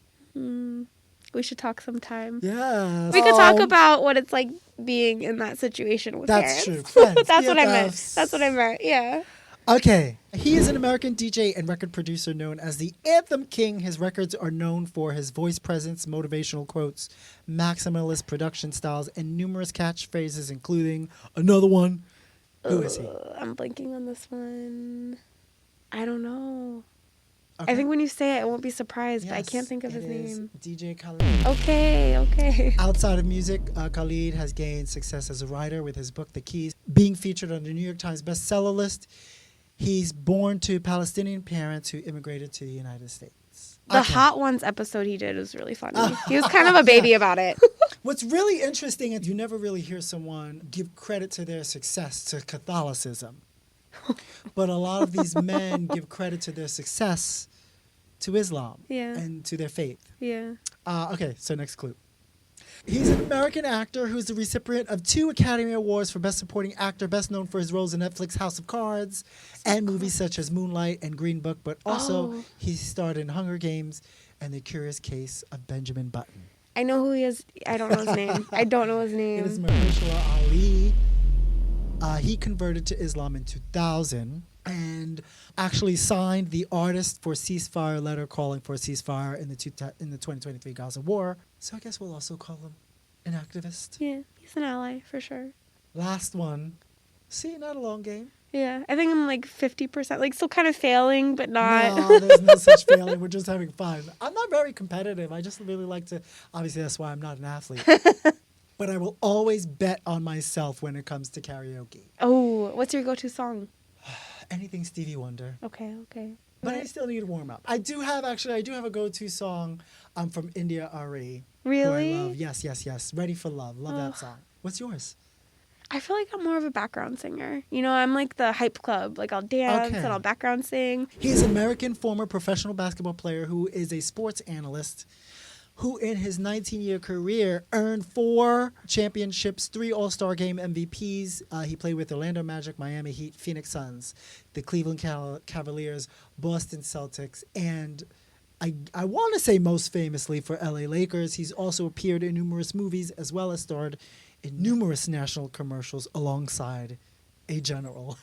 We should talk sometime. Yeah. We could talk about what it's like being in that situation with That's parents. true. Friends, That's what I meant. BFFs. That's what I meant. Yeah. Okay. He is an American DJ and record producer known as the Anthem King. His records are known for his voice presence, motivational quotes, maximalist production styles, and numerous catchphrases, including another one. Who is he? I'm blanking on this one. I don't know. Okay. I think when you say it, I won't be surprised, but I Yes, can't think of his it is name. DJ Khaled. Okay. Outside of music, Khalid has gained success as a writer with his book, The Keys, being featured on the New York Times bestseller list. He's born to Palestinian parents who immigrated to the United States. The Okay. Hot Ones episode he did was really funny. He was kind of a baby about it. What's really interesting is you never really hear someone give credit to their success to Catholicism. But a lot of these men give credit to their success to Islam Yeah. and to their faith. Yeah. Okay, so next clue. He's an American actor who's the recipient of 2 Academy Awards for Best Supporting Actor, best known for his roles in Netflix House of Cards and movies such as Moonlight and Green Book, but also he starred in Hunger Games and The Curious Case of Benjamin Button. I know who he is. I don't know his name. It is Mahershala Ali. He converted to Islam in 2000 and actually signed the Artist for Ceasefire letter calling for a ceasefire in the 2023 Gaza war. So I guess we'll also call him an activist. Yeah, he's an ally for sure. Last one. See, not a long game. Yeah, I think I'm like 50%, like still kind of failing, but not. No, there's no such feeling. We're just having fun. I'm not very competitive. I just really like to, obviously that's why I'm not an athlete. But I will always bet on myself when it comes to karaoke. Oh, what's your go-to song? Anything Stevie Wonder. Okay. But I still need to warm up. I do have a go-to song from India Ari. Really? Who I love. Yes. Ready for Love. Love that song. What's yours? I feel like I'm more of a background singer. You know, I'm like the hype club. Like I'll dance and I'll background sing. He's an American former professional basketball player who is a sports analyst who in his 19-year career earned 4 championships, 3 All-Star Game MVPs. He played with Orlando Magic, Miami Heat, Phoenix Suns, the Cleveland Cavaliers, Boston Celtics, and I want to say most famously for LA Lakers. He's also appeared in numerous movies as well as starred in numerous national commercials alongside a general.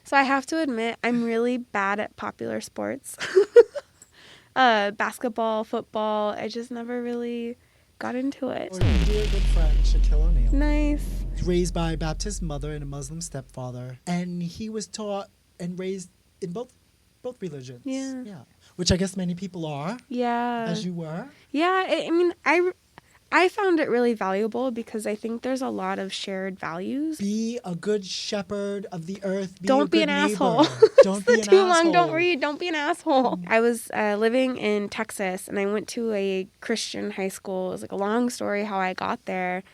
So I have to admit, I'm really bad at popular sports. Basketball, football, I just never really got into it. Or your dear good friend, Shaquille O'Neal. Nice. Raised by a Baptist mother and a Muslim stepfather. And he was taught and raised in both religions. Yeah. Which I guess many people are. Yeah. As you were. Yeah, I mean, I found it really valuable because I think there's a lot of shared values. Be a good shepherd of the earth. Don't be an asshole. Don't be an Too asshole. long, don't read. Don't be an asshole. I was living in Texas, and I went to a Christian high school. It was like a long story how I got there.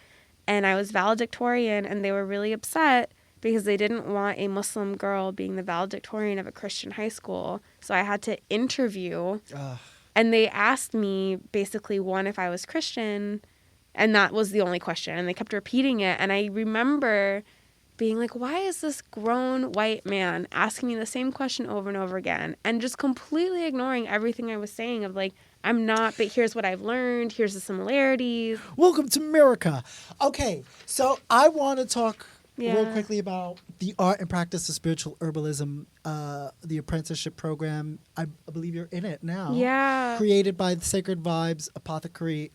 And I was valedictorian, and they were really upset because they didn't want a Muslim girl being the valedictorian of a Christian high school. So I had to interview. And they asked me basically, one, if I was Christian, and that was the only question. And they kept repeating it. And I remember being like, why is this grown white man asking me the same question over and over again? And just completely ignoring everything I was saying of like, I'm not, but here's what I've learned. Here's the similarities. Welcome to America. Okay, so I want to talk real quickly about the art and practice of spiritual herbalism, the apprenticeship program. I believe you're in it now. Yeah. Created by the Sacred Vibes Apothecary.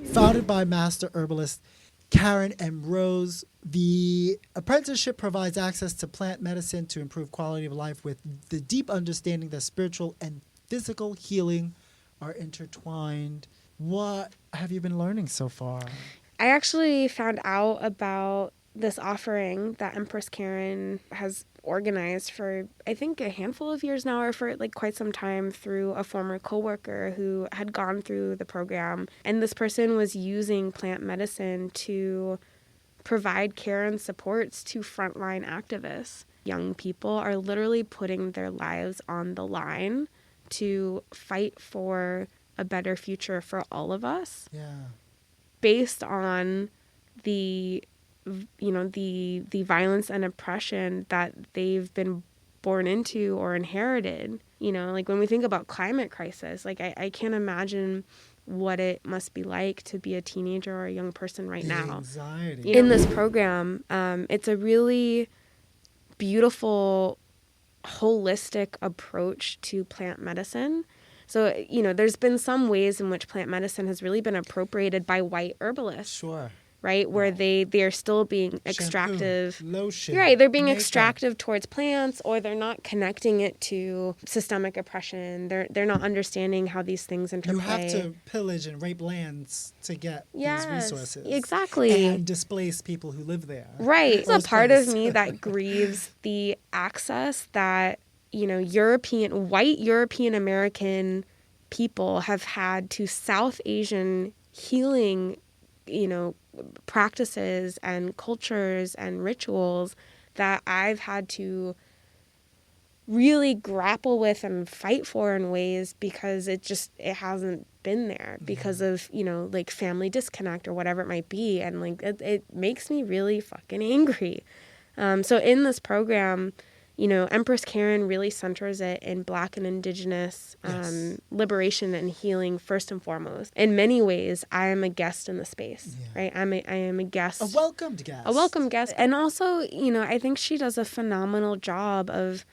Founded by master herbalist Karen M. Rose. The apprenticeship provides access to plant medicine to improve quality of life with the deep understanding that spiritual and physical healing are intertwined. What have you been learning so far? I actually found out about this offering that Empress Karen has organized for, I think, a handful of years now, or for like quite some time, through a former coworker who had gone through the program. And this person was using plant medicine to provide care and supports to frontline activists. Young people are literally putting their lives on the line to fight for a better future for all of us. Yeah. Based on the violence and oppression that they've been born into or inherited. You know, like when we think about climate crisis, like I can't imagine what it must be like to be a teenager or a young person right now. Anxiety. In this program, it's a really beautiful, holistic approach to plant medicine. So, you know, there's been some ways in which plant medicine has really been appropriated by white herbalists. Sure. Right? Where they are still being extractive. Shampoo, lotion. Right. They're being makeup. Extractive towards plants, or they're not connecting it to systemic oppression. They're not understanding how these things interplay. You have to pillage and rape lands to get these resources. Exactly. And displace people who live there. Right. There's a part of me that grieves the access that, you know, white European American people have had to South Asian healing, you know, practices and cultures and rituals that I've had to really grapple with and fight for in ways because it hasn't been there because of, you know, like family disconnect or whatever it might be. And like, it makes me really fucking angry. So in this program, you know, Empress Karen really centers it in Black and Indigenous liberation and healing first and foremost. In many ways, I am a guest in the space, right? I am a guest. A welcomed guest. A welcome guest. And also, you know, I think she does a phenomenal job of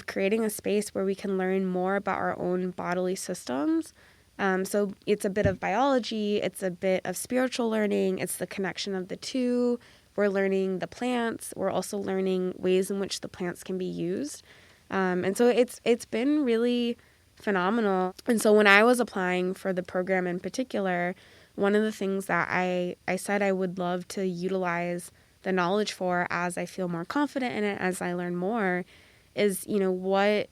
creating a space where we can learn more about our own bodily systems. So it's a bit of biology, it's a bit of spiritual learning, it's the connection of the two. We're learning the plants. We're also learning ways in which the plants can be used. And so it's been really phenomenal. And so when I was applying for the program in particular, one of the things that I said I would love to utilize the knowledge for as I feel more confident in it, as I learn more, is, you know, what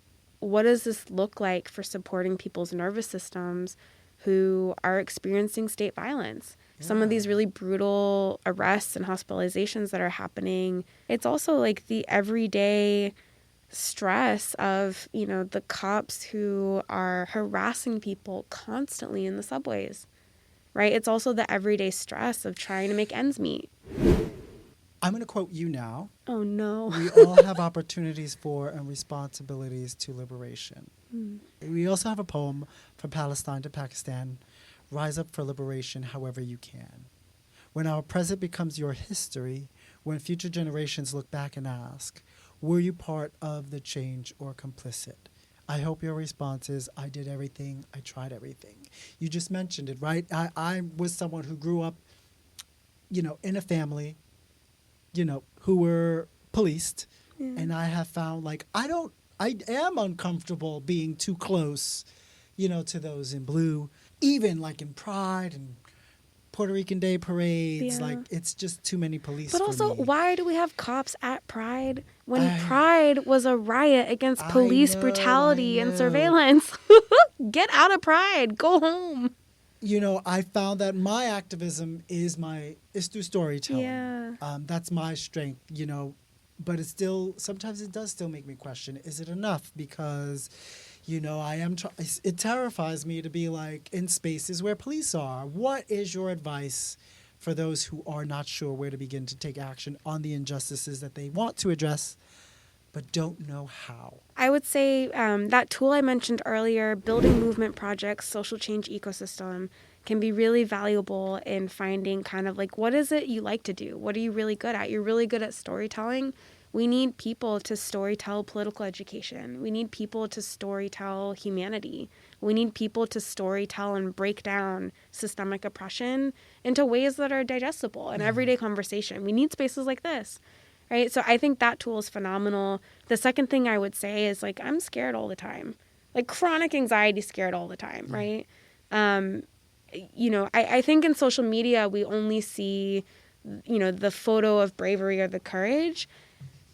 does this look like for supporting people's nervous systems who are experiencing state violence? Some of these really brutal arrests and hospitalizations that are happening. It's also like the everyday stress of, you know, the cops who are harassing people constantly in the subways, right? It's also the everyday stress of trying to make ends meet. I'm going to quote you now. Oh, no. We all have opportunities for and responsibilities to liberation. We also have a poem from Palestine to Pakistan. Rise up for liberation however you can. When our present becomes your history, when future generations look back and ask, were you part of the change or complicit? I hope your response is, I did everything, I tried everything. You just mentioned it, right? I was someone who grew up, in a family, who were policed. Yeah. And I have found, I am uncomfortable being too close, to those in blue, even like in Pride and Puerto Rican Day parades. Yeah. It's just too many police. But also, me. Why do we have cops at Pride when Pride was a riot against police brutality and surveillance? Get out of Pride. Go home. I found that my activism is through storytelling. Yeah. That's my strength, but sometimes it does still make me question, is it enough? Because, it terrifies me to be in spaces where police are. What is your advice for those who are not sure where to begin to take action on the injustices that they want to address, but don't know how? I would say that tool I mentioned earlier, building movement projects, social change ecosystem, can be really valuable in finding kind of what is it you like to do? What are you really good at? You're really good at storytelling. We need people to storytell political education. We need people to storytell humanity. We need people to storytell and break down systemic oppression into ways that are digestible in everyday conversation. We need spaces like this. Right? So I think that tool is phenomenal. The second thing I would say is I'm scared all the time. Chronic anxiety scared all the time, right? I think in social media we only see, the photo of bravery or the courage.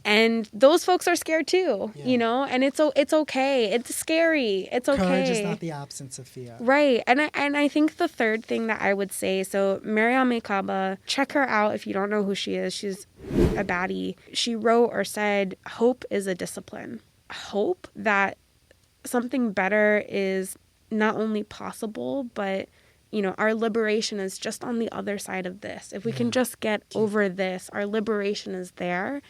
And those folks are scared too, and it's okay. It's scary. It's okay. Courage is not the absence of fear. Right. And I think the third thing that I would say, so Mariam Kaba, check her out if you don't know who she is. She's a baddie. She wrote or said, hope is a discipline. Hope that something better is not only possible, but our liberation is just on the other side of this. If we can just get over this, our liberation is there.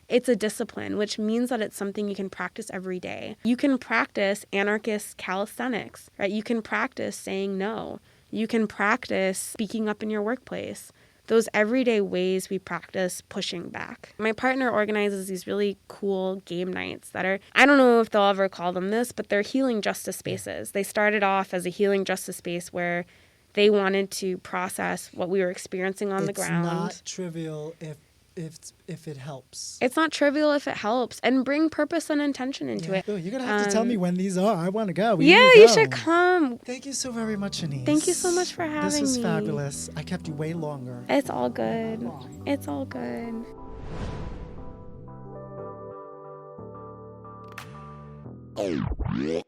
It's a discipline, which means that it's something you can practice every day. You can practice anarchist calisthenics, right? You can practice saying no. You can practice speaking up in your workplace. Those everyday ways we practice pushing back. My partner organizes these really cool game nights that are, I don't know if they'll ever call them this, but they're healing justice spaces. They started off as a healing justice space where they wanted to process what we were experiencing on the ground. It's not trivial if it helps. It's not trivial if it helps, and bring purpose and intention into it. You're going to have to tell me when these are. I want to go. You should come. Thank you so very much, Anise. Thank you so much for having me. This was fabulous. I kept you way longer. It's all good. It's all good. Oh, yeah.